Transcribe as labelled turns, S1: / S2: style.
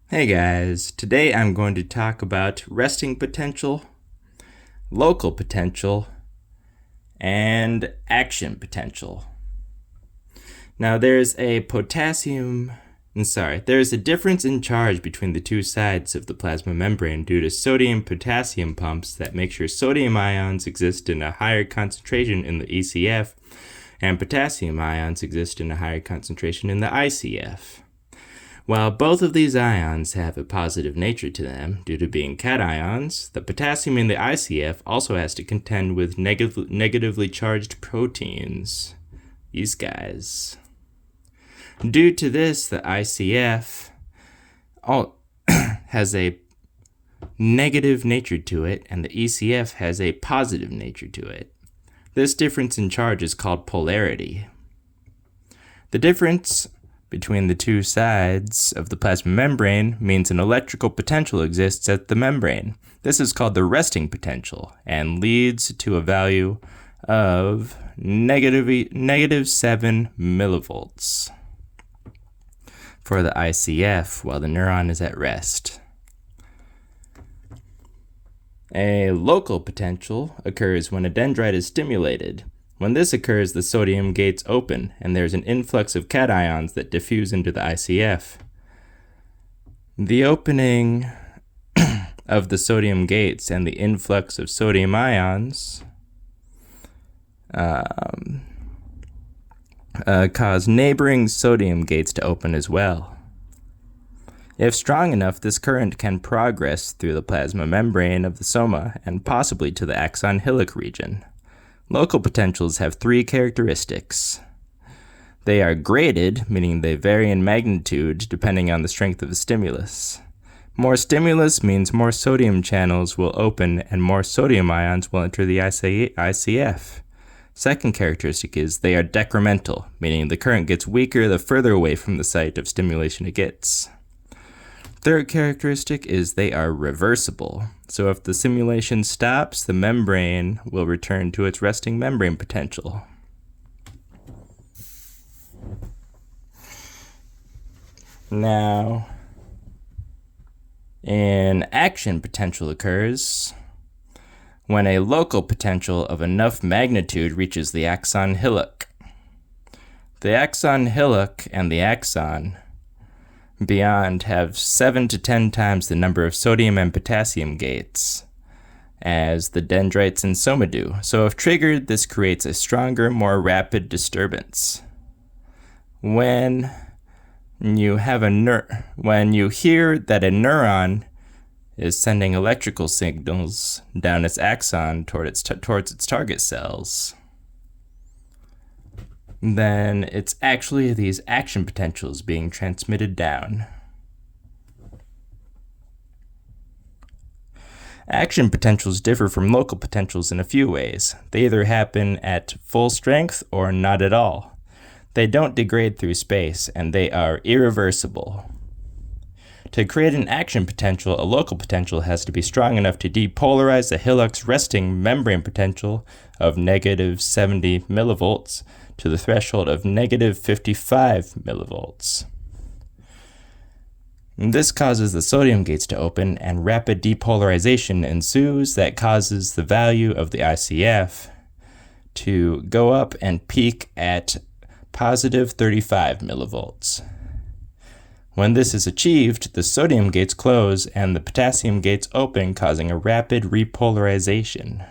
S1: Hey guys, today I'm going to talk about resting potential, local potential, and action potential. Now there's a difference in charge between the two sides of the plasma membrane due to sodium-potassium pumps that make sure sodium ions exist in a higher concentration in the ECF and potassium ions exist in a higher concentration in the ICF. While both of these ions have a positive nature to them due to being cations, the potassium in the ICF also has to contend with negatively charged proteins. These guys. Due to this, the ICF has a negative nature to it, and the ECF has a positive nature to it. This difference in charge is called polarity. The difference between the two sides of the plasma membrane means an electrical potential exists at the membrane. This is called the resting potential and leads to a value of negative 7 millivolts for the ICF while the neuron is at rest. A local potential occurs when a dendrite is stimulated. When this occurs, the sodium gates open, and there's an influx of cations that diffuse into the ICF. The opening of the sodium gates and the influx of sodium ions cause neighboring sodium gates to open as well. If strong enough, this current can progress through the plasma membrane of the soma and possibly to the axon hillock region. Local potentials have three characteristics. They are graded, meaning they vary in magnitude depending on the strength of the stimulus. More stimulus means more sodium channels will open and more sodium ions will enter the ICF. Second characteristic is they are decremental, meaning the current gets weaker the further away from the site of stimulation it gets. Third characteristic is they are reversible. So if the simulation stops, the membrane will return to its resting membrane potential. Now, an action potential occurs when a local potential of enough magnitude reaches the axon hillock. The axon hillock and the axon beyond have 7 to 10 times the number of sodium and potassium gates as the dendrites and soma do. So if triggered, this creates a stronger, more rapid disturbance. When you hear that a neuron is sending electrical signals down its axon towards its target cells, then it's actually these action potentials being transmitted down. Action potentials differ from local potentials in a few ways. They either happen at full strength or not at all. They don't degrade through space, and they are irreversible. To create an action potential, a local potential has to be strong enough to depolarize the hillock's resting membrane potential of negative 70 millivolts to the threshold of negative 55 millivolts. This causes the sodium gates to open and rapid depolarization ensues that causes the value of the ICF to go up and peak at positive 35 millivolts. When this is achieved, the sodium gates close and the potassium gates open, causing a rapid repolarization.